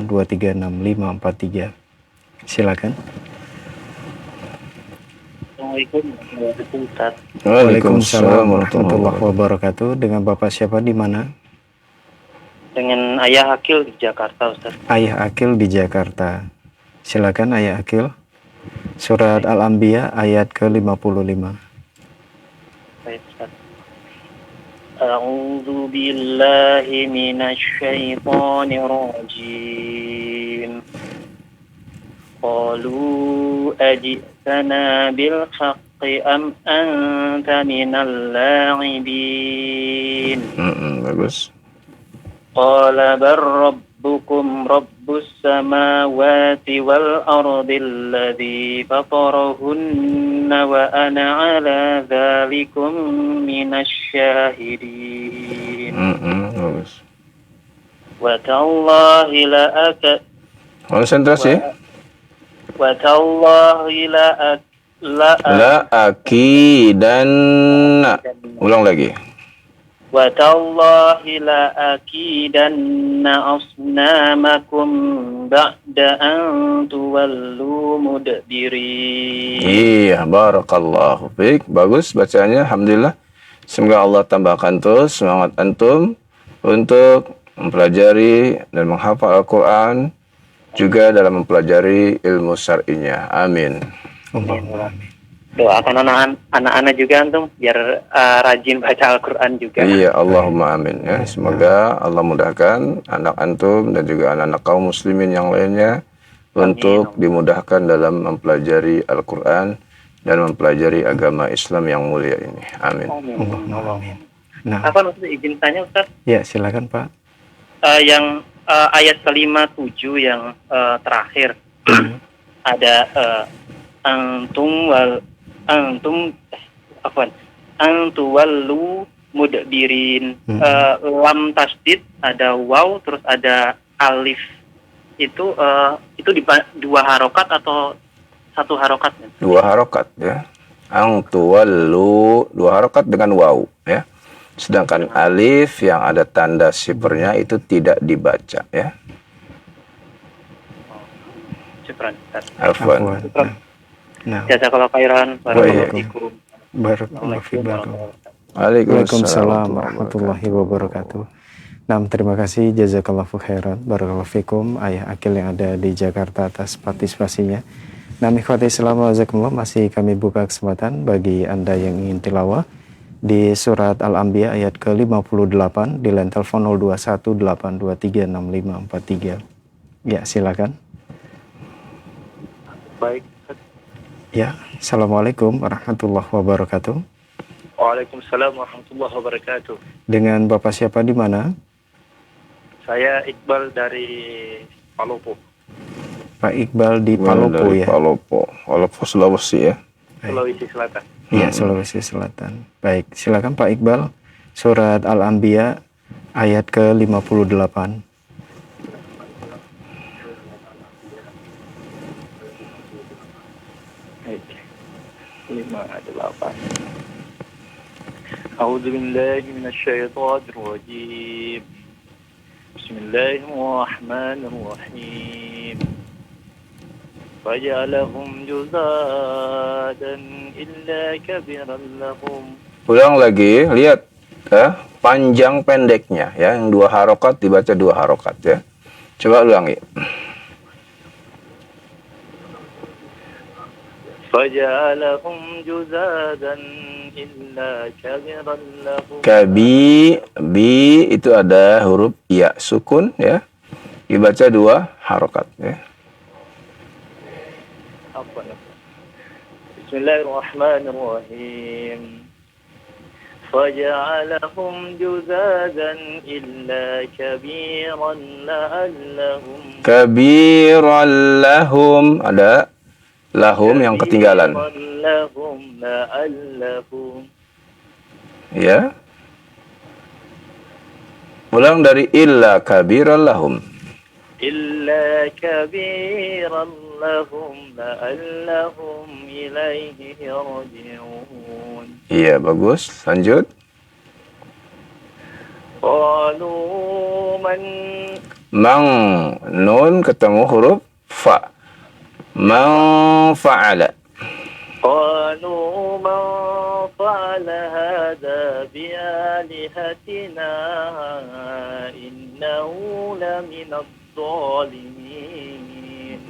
0218236543. Silakan. Assalamualaikum warahmatullahi wabarakatuh. Waalaikumsalam warahmatullahi wabarakatuh. Dengan Bapak siapa di mana? Dengan Ayah Akil di Jakarta, Ustaz. Ayah Akil di Jakarta. Silakan Ayah Akil. Surat Al-Anbiya ayat ke-55. Baik, Ustaz. A'udzu billahi minasy syaithanir rajim. Qalu ajitana bil haqqi am anta minal la'ibin. Bagus. Qala bar rabbukum rabbus samawati wal ardi alladhi fatarahunna wa ana ala dzalikum minasy syahidin. Bagus. Wa tallahi la Konsentrasi. wa tallahi la Akidanna. Ulang lagi. wa tallahi la akidanna asnamakum ba'da an tuwallu mudbirin. Iya, barakallahu fiik. Bagus bacanya, alhamdulillah. Semoga Allah tambahkan terus semangat antum untuk mempelajari dan menghafal Al-Quran, juga dalam mempelajari ilmu syar'inya. Amin. Doakan anak-anak juga antum biar rajin baca Al-Quran juga. Iya, Allahumma amin ya. Semoga Allah mudahkan anak antum dan juga anak-anak kaum muslimin yang lainnya untuk dimudahkan dalam mempelajari Al-Quran dan mempelajari agama Islam yang mulia ini. Amin. Nah, Apa maksudnya izin tanya Ustaz? ya silakan Pak. Yang ayat ke-57 yang terakhir ada antum wallu mudbirin. Lam tasdid ada waw terus ada alif. Itu dua harokat atau satu harokat? Dua harokat ya. Wallu dua harokat dengan waw ya. Sedangkan alif yang ada tanda sipernya itu tidak dibaca ya. Syukran. Afwan. Nah, Jazakallahu khairan. Barakallahu fiik. Waalaikumsalam Waalaikumsalam warahmatullahi wabarakatuh. Nah, terima kasih jazakallahu khairan. Barakallahu fikum Ayah Akil yang ada di Jakarta atas partisipasinya. Nah, ikhwati Islam wajazakumullah, masih kami buka kesempatan bagi Anda yang ingin tilawah di surat Al-Anbiya ayat ke-58 di line telepon 0218236543. Ya, silakan. Baik. Ya, Assalamualaikum warahmatullahi wabarakatuh. Waalaikumsalam warahmatullahi wabarakatuh. Dengan Bapak siapa di mana? Saya Iqbal dari Palopo. Pak Iqbal di Palopo ya. Palopo, Sulawesi ya. Sulawesi Selatan. Iya, Sulawesi Selatan. Baik, silakan Pak Iqbal. Surat Al-Anbiya ayat ke-58. Baik. 58. A'udzu billahi minasy syaithanir rajim. Bismillahirrahmanirrahim. Faja'alahum juzadan illa kabiran lahum. Ulang lagi, lihat panjang pendeknya ya, yang dua harokat dibaca dua harokat ya. Coba ulangi. Faja'alahum juzadan illa kabiran lahum. Bi itu ada huruf ya sukun ya, dibaca dua harokat ya. Bismillahirrahmanirrahim. Faja'alahum juzadan illa kabiran la'allahum. Kabiran lahum, ada lahum yang ketinggalan. Lahum la'allahum. Ya. Ulang dari illa kabiran lahum. Illa kabiran lahum la'allahum ilaihi yarji'un. Iya, bagus. Lanjut. قالوا من Mang, nun ketemu huruf fa. Man fa'ala. قالوا من فعل هذا بآلهتنا إنه لمن الظالمين.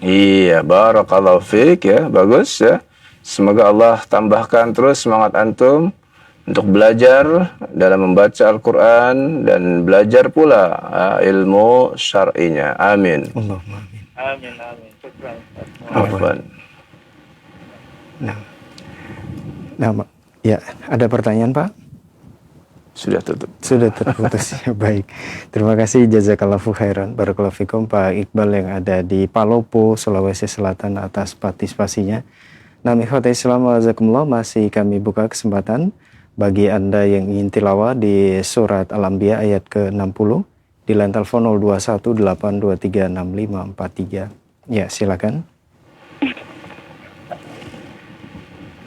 Iya, barakallahu fiik ya, bagus ya. Semoga Allah tambahkan terus semangat antum untuk belajar dalam membaca Al-Quran dan belajar pula ilmu syar'inya. Amin. Allahumma amin. Amin, amin. Syukran. Afwan. Nah, ya, ada pertanyaan Pak? Sudah tutup. Sudah terputus. Ya, baik. Terima kasih jazakallahu khairan. Barakallahu fikum Pak Iqbal yang ada di Palopo, Sulawesi Selatan atas partisipasinya. Nah, ikhwatul Islam wajazakumullah, masih kami buka kesempatan bagi Anda yang ingin tilawah di surat Al-Anbiya ayat ke-60 di line telepon 0218236543. Ya, silakan.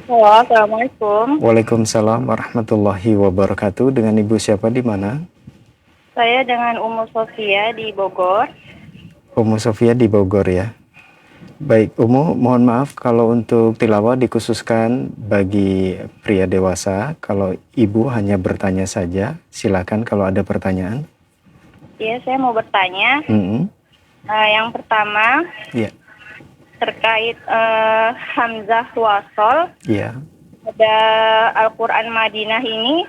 Halo, Assalamualaikum. Waalaikumsalam warahmatullahi wabarakatuh. Dengan Ibu siapa di mana? Saya dengan Ummu Sofia di Bogor. Ummu Sofia di Bogor ya. Baik, Ummu, mohon maaf kalau untuk tilawah dikhususkan bagi pria dewasa. Kalau Ibu hanya bertanya saja, silakan kalau ada pertanyaan. Iya, saya mau bertanya. Yang pertama, ya, terkait Hamzah Wasol. Iya. Pada Al-Quran Madinah ini,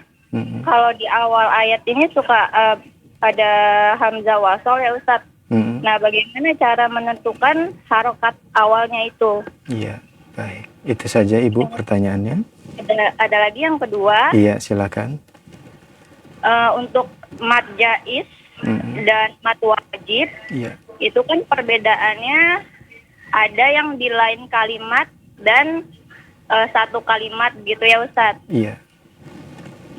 kalau di awal ayat ini suka ada Hamzah Wasol ya Ustadz. Nah, bagaimana cara menentukan harokat awalnya itu? Iya, baik. Itu saja Ibu pertanyaannya. Ada lagi yang kedua. Iya, silakan. Untuk mad jaiz dan mad wajib, Iya. itu kan perbedaannya ada yang di lain kalimat dan satu kalimat gitu ya Ustadz. Iya.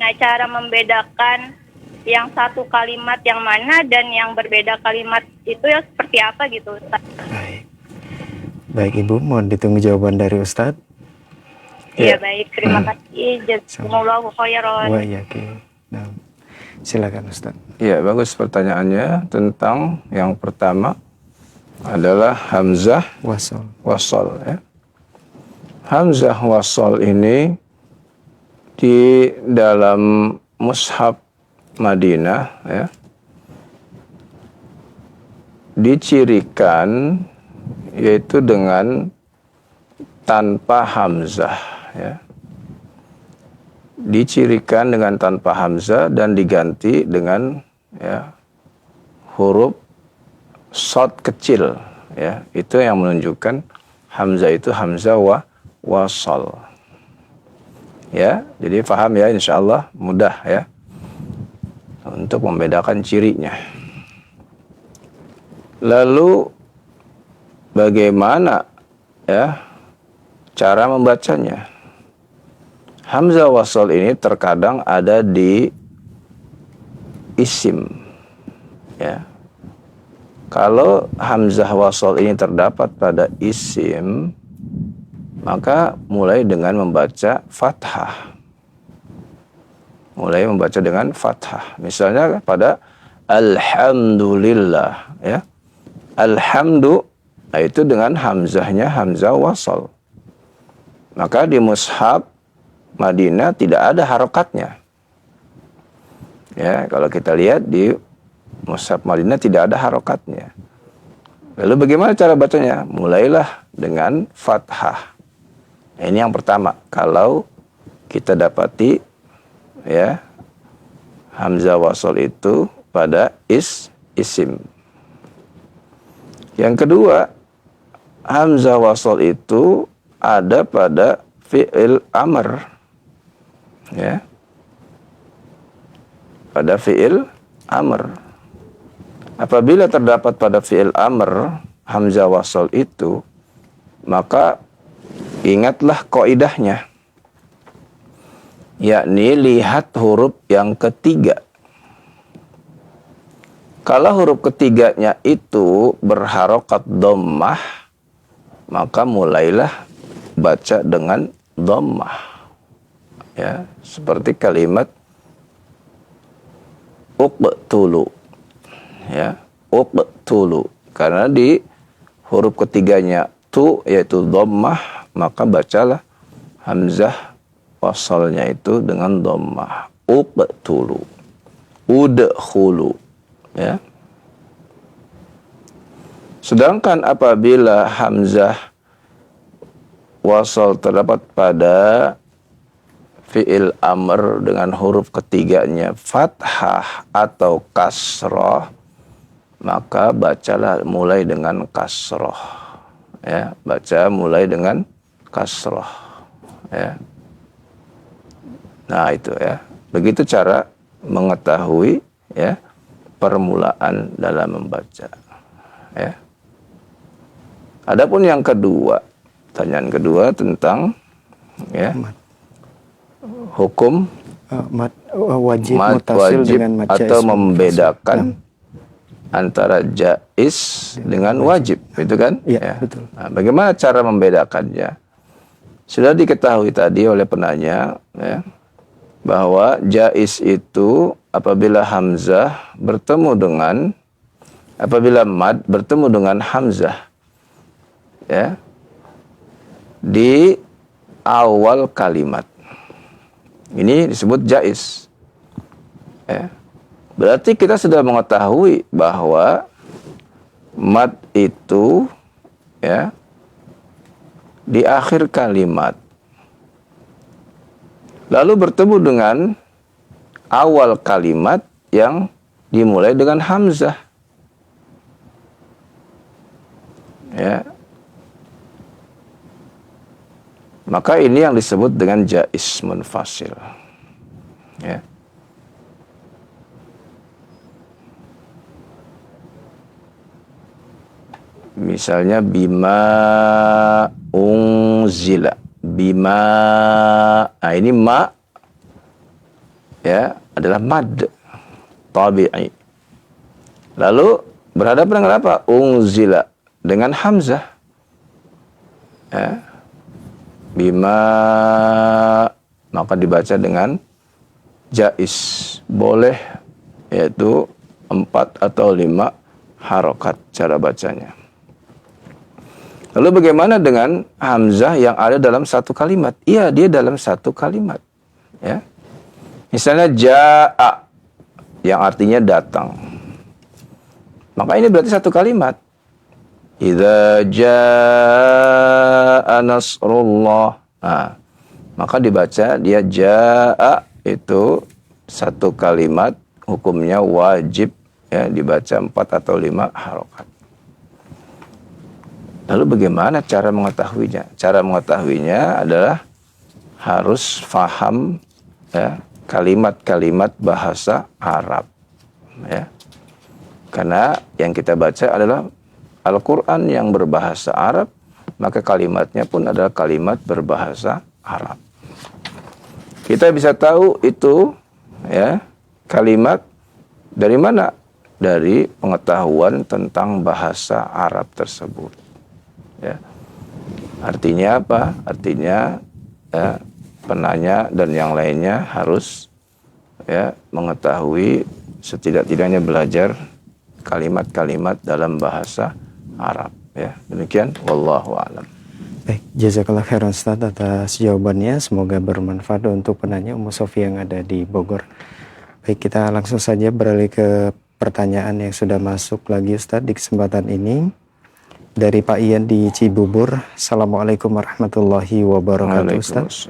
Nah, cara membedakan yang satu kalimat yang mana dan yang berbeda kalimat itu ya seperti apa gitu Ustadz? Baik Ibu, mohon ditunggu jawaban dari Ustadz. Iya, baik. Terima kasih. Jazakumullahu khairan. Wa iyyakum. Nah, silakan Ustadz. Ya, bagus pertanyaannya tentang yang pertama adalah Hamzah Wasol ya. Hamzah Wasol ini di dalam Mushaf Madinah ya dicirikan yaitu dengan tanpa Hamzah ya. Dicirikan dengan tanpa Hamzah dan diganti dengan ya huruf shad kecil ya, itu yang menunjukkan Hamzah itu Hamzah wasal ya. Jadi paham ya, insyaallah mudah ya untuk membedakan cirinya. Lalu bagaimana ya cara membacanya? Hamzah wasal ini terkadang ada di isim ya. Kalau Hamzah wasal ini terdapat pada isim, maka mulai dengan membaca fathah. Mulai membaca dengan fathah. Misalnya pada Alhamdulillah ya. Alhamdu, nah itu dengan hamzahnya Hamzah wasal. Maka di Mushaf Madinah tidak ada harokatnya. Ya, kalau kita lihat di Mushaf Madinah tidak ada harokatnya. Lalu bagaimana cara bacanya? Mulailah dengan fathah. Nah, ini yang pertama. Kalau kita dapati ya Hamzah wasal itu pada isim. Yang kedua, Hamzah wasal itu ada pada fi'il amr. Ya. Pada fi'il amr. Apabila terdapat pada fi'il amr Hamzah wasal itu, maka ingatlah kaidahnya, yakni lihat huruf yang ketiga. Kalau huruf ketiganya itu berharokat dhammah, maka mulailah baca dengan dhammah. Ya, seperti kalimat uqtulu. Ya, uqtulu. Karena di huruf ketiganya tu yaitu dhammah, maka bacalah hamzah wasalnya itu dengan dhammah. Uqtulu. Udkhulu. Ya. Sedangkan apabila hamzah wasal terdapat pada fi'il amr dengan huruf ketiganya fathah atau kasrah, maka bacalah mulai dengan kasrah. Ya, baca mulai dengan kasrah. Ya. Nah, itu ya. Begitu cara mengetahui ya permulaan dalam membaca. Ya. Adapun yang kedua, pertanyaan kedua tentang ya hukum wajib mutasil dengan mad atau jaiz membedakan antara jaiz dengan wajib, itu kan? Ya, betul. Nah, bagaimana cara membedakannya? Sudah diketahui tadi oleh penanya ya, bahwa jaiz itu apabila hamzah bertemu dengan apabila mad bertemu dengan hamzah ya di awal kalimat. Ini disebut jaiz. Ya. Berarti kita sudah mengetahui bahwa mad itu ya di akhir kalimat. Lalu bertemu dengan awal kalimat yang dimulai dengan hamzah. Ya. Maka ini yang disebut dengan jaiz munfasil. Ya. Misalnya bima unzila. Bima, nah ini ma ya adalah mad tabi'i. Lalu berhadapan dengan apa? Unzila dengan hamzah. Ya. Bima, maka dibaca dengan jaiz, boleh, yaitu 4 atau 5 harokat cara bacanya. Lalu bagaimana dengan hamzah yang ada dalam satu kalimat? Iya, dia dalam satu kalimat. Ya. Misalnya ja'a, yang artinya datang. Maka ini berarti satu kalimat. Idza jaa nasrullah. Nah, maka dibaca dia jaa itu satu kalimat, hukumnya wajib ya dibaca 4 atau 5 harokat. Lalu bagaimana cara mengetahuinya? Cara mengetahuinya adalah harus faham ya kalimat-kalimat bahasa Arab. Ya. Karena yang kita baca adalah Al-Quran yang berbahasa Arab, maka kalimatnya pun adalah kalimat berbahasa Arab. Kita bisa tahu itu ya kalimat dari mana? Dari pengetahuan tentang bahasa Arab tersebut. Ya. Artinya apa? Artinya ya, penanya dan yang lainnya harus ya mengetahui setidak-tidaknya belajar kalimat-kalimat dalam bahasa Arab ya. Demikian wallahu a'lam. Baik, jazakallah khairan Ustaz atas jawabannya. Semoga bermanfaat untuk penanya Ummu Sofi yang ada di Bogor. Baik, kita langsung saja beralih ke pertanyaan yang sudah masuk lagi Ustaz di kesempatan ini. Dari Pak Ian di Cibubur. Assalamualaikum warahmatullahi wabarakatuh Ustaz.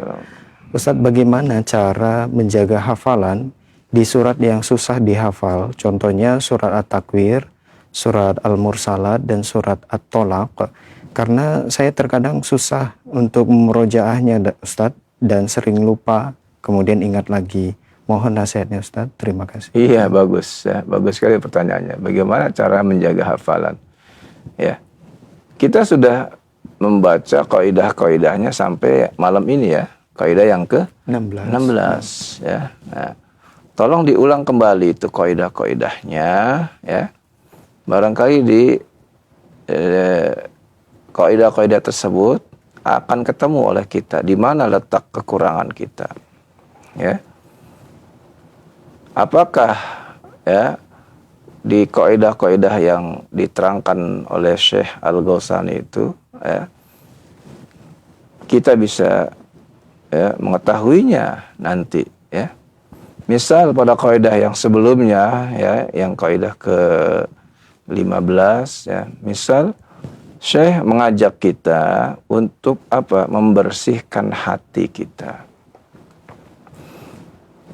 Ustaz, bagaimana cara menjaga hafalan di surat yang susah dihafal? Contohnya surat At-Takwir, surat Al-Mursalat, dan surat At-Tolaq. Karena saya terkadang susah untuk merojaahnya Ustaz, dan sering lupa, kemudian ingat lagi. Mohon nasihatnya Ustaz, terima kasih. Iya, bagus ya. Bagus sekali pertanyaannya. Bagaimana cara menjaga hafalan? Ya, kita sudah membaca kaidah-kaidahnya sampai malam ini ya. Kaidah yang ke-16 ya. Nah, tolong diulang kembali itu kaidah-kaidahnya ya. Barangkali di kaidah-kaidah tersebut akan ketemu oleh kita di mana letak kekurangan kita. Ya. Apakah ya di kaidah-kaidah yang diterangkan oleh Syekh Al-Ghazali itu, ya, kita bisa ya mengetahuinya nanti, ya. Misal pada kaidah yang sebelumnya, ya, yang kaidah ke-15, ya, misal Syekh mengajak kita untuk apa? Membersihkan hati kita,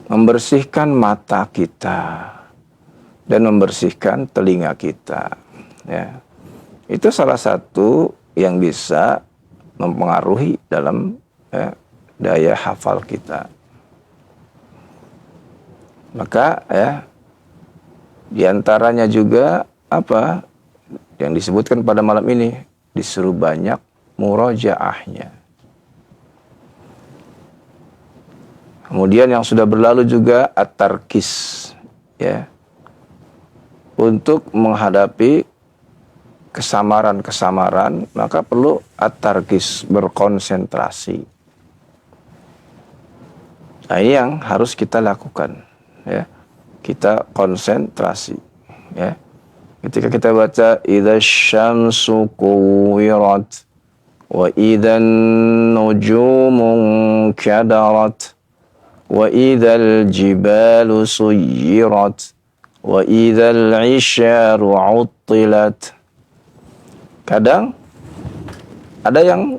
membersihkan mata kita, dan membersihkan telinga kita, ya. Itu salah satu yang bisa mempengaruhi dalam daya hafal kita. Maka ya diantaranya juga apa yang disebutkan pada malam ini, disuruh banyak murojaahnya. Kemudian yang sudah berlalu juga at-tarkis, ya, untuk menghadapi kesamaran-kesamaran maka perlu at-tarkis, berkonsentrasi. Nah, ini yang harus kita lakukan, ya. Kita konsentrasi, ya. Ketika kita baca idza syamsu kuwirat wa idzan nujumu kadarat wa idzal jibalu suyirat wa idzal isyaru uttilat. Kadang ada yang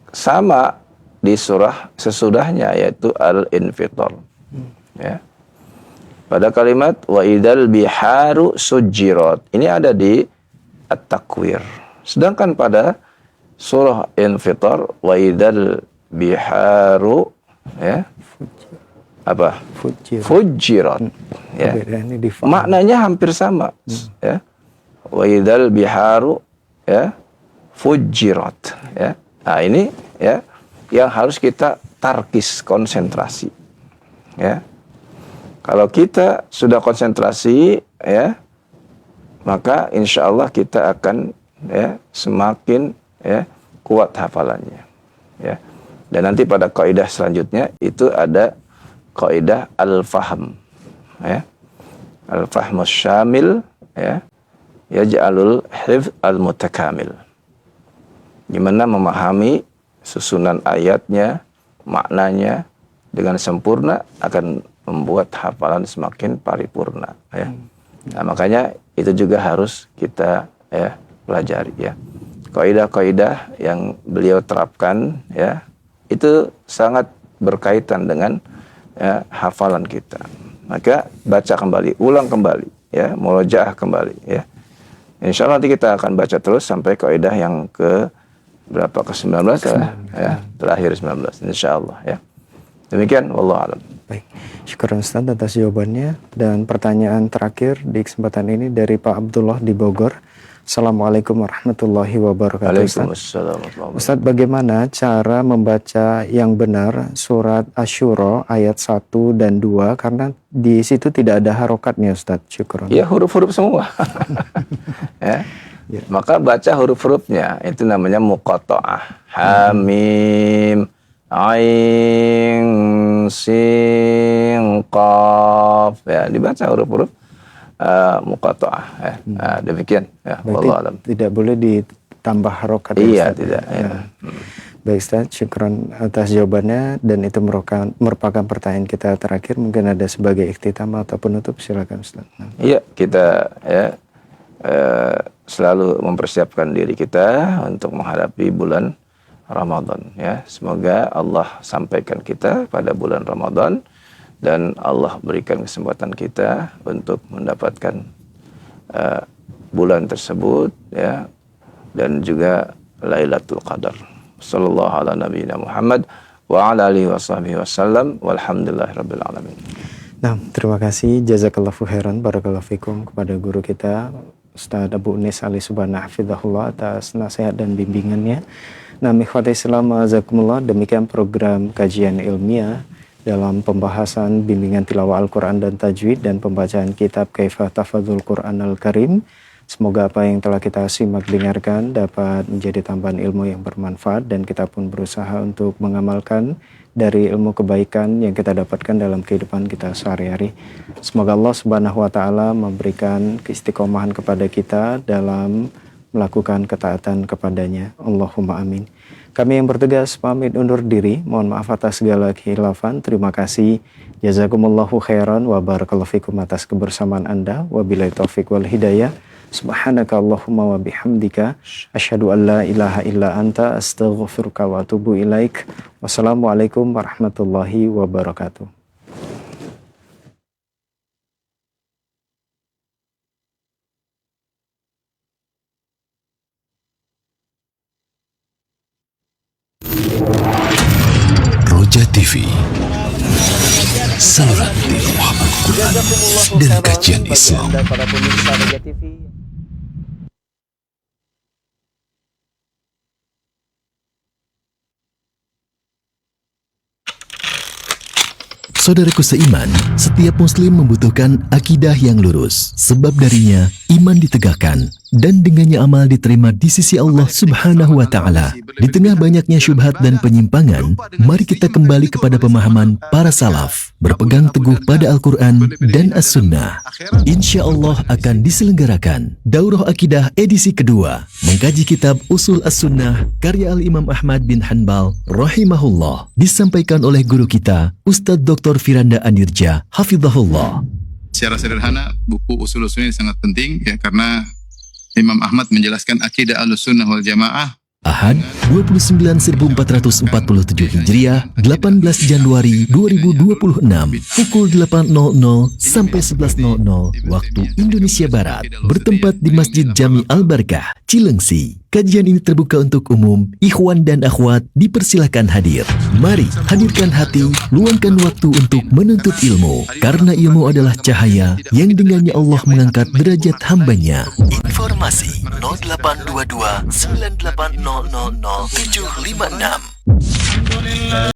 sama di surah sesudahnya, yaitu Al-Infitar, ya. Pada kalimat wa idzal biharu sujirat, ini ada di At-Takwir. Sedangkan pada surah Infitar wa idzal biharu, ya, apa? Fujirat. Ya. Maknanya hampir sama, ya. Wa idzal biharu, ya, fujirat, ya. Nah, ini, ya, yang harus kita tarkis, konsentrasi, ya. Kalau kita sudah konsentrasi, ya, maka insya Allah kita akan, ya, semakin, ya, kuat hafalannya, ya. Dan nanti pada kaidah selanjutnya itu ada kaidah al-fahm, ya, al-fahmus syamil, ya, yaj'alul hifz al-mutakamil, gimana memahami susunan ayatnya, maknanya dengan sempurna akan membuat hafalan semakin paripurna, ya. Nah, makanya itu juga harus kita, ya, pelajari, ya. Kaidah-kaidah yang beliau terapkan, ya, itu sangat berkaitan dengan, ya, hafalan kita. Maka baca kembali, ulang kembali, ya, murojaah kembali, ya. Insya Allah nanti kita akan baca terus sampai kaidah yang ke berapa, ke-19, ya, terakhir 19, insya Allah, ya. Demikian, wallahu a'lam. Baik, syukur Ustaz atas jawabannya. Dan pertanyaan terakhir di kesempatan ini dari Pak Abdullah di Bogor. Assalamualaikum warahmatullahi wabarakatuh. Waalaikumsalam. Ustaz, bagaimana cara membaca yang benar surat Asy-Syura ayat 1 dan 2? Karena di situ tidak ada harokatnya, Ustaz. Syukur. Ya, huruf-huruf semua. Ya. Ya. Maka baca huruf-hurufnya, itu namanya muqatta'ah. Hamim, Ain, Sin, Qaf, ya, dibaca huruf-huruf muqatta'ah, ya. Nah, demikian, ya. Wallahu a'lam. Tidak boleh ditambah harokat. Iya, tidak, ya. Baik Ustaz, syukran atas jawabannya, dan itu merupakan pertanyaan kita terakhir. Mungkin ada sebagai ikhtitam atau penutup, silakan Ustaz. Iya, kita, ya, selalu mempersiapkan diri kita untuk menghadapi bulan Ramadan, ya. Semoga Allah sampaikan kita pada bulan Ramadan dan Allah berikan kesempatan kita untuk mendapatkan bulan tersebut, ya, dan juga Lailatul Qadar. Sallallahu ala nabiyina Muhammad wa ala alihi washabihi wasallam walhamdulillahirabbil alamin. Nah, terima kasih, jazakallahu khairan, barakallahu fikum kepada guru kita Ustaz Abu Unis Ali Subhana hafizahullah atas nasihat dan bimbingannya. Nah, ikhwati Islam azakumullah, demikian program kajian ilmiah dalam pembahasan bimbingan tilawah Al-Quran dan tajwid dan pembacaan kitab Kaifa Tafadzul Quran Al-Karim. Semoga apa yang telah kita simak dengarkan dapat menjadi tambahan ilmu yang bermanfaat dan kita pun berusaha untuk mengamalkan dari ilmu kebaikan yang kita dapatkan dalam kehidupan kita sehari-hari. Semoga Allah Subhanahu wa taala memberikan keistiqomahan kepada kita dalam melakukan ketaatan kepadanya. Allahumma amin. Kami yang bertugas pamit undur diri. Mohon maaf atas segala khilafan. Terima kasih. Jazakumullahu khairan wa barakallahu fikum atas kebersamaan Anda. Wabillahi taufik wal hidayah. Subhanaka Allahumma wa bihamdika asyhadu an la ilaha illa anta astaghfiruka wa atubu ilaik. Wassalamualaikum warahmatullahi wabarakatuh. Roja TV, saluran tilawahan Al-Quran dan kajian Islam. Anda para pemirsa Roja TV. Saudaraku seiman, setiap muslim membutuhkan akidah yang lurus. Sebab darinya, iman ditegakkan dan dengannya amal diterima di sisi Allah Subhanahu wa ta'ala. Di tengah banyaknya syubhat dan penyimpangan, mari kita kembali kepada pemahaman para salaf, berpegang teguh pada Al-Quran dan As-Sunnah. Insya Allah akan diselenggarakan Daurah Akidah edisi kedua, mengkaji kitab Usul As-Sunnah karya Al-Imam Ahmad bin Hanbal rahimahullah, disampaikan oleh guru kita Ustadz Dr. Firanda Anirja hafizahullah. Secara sederhana, buku Usul Sunnah sangat penting ya, karena Imam Ahmad menjelaskan akidah Ahlussunnah wal Jamaah. Ahad, 29/1447 Hijriah, 18 Januari 2026, pukul 8.00 sampai 11.00 waktu Indonesia Barat, bertempat di Masjid Jami Al-Barkah, Cilengsi. Kajian ini terbuka untuk umum, ikhwan dan akhwat dipersilahkan hadir. Mari hadirkan hati, luangkan waktu untuk menuntut ilmu, karena ilmu adalah cahaya yang dengannya Allah mengangkat derajat hambanya. Informasi 0822 98000756.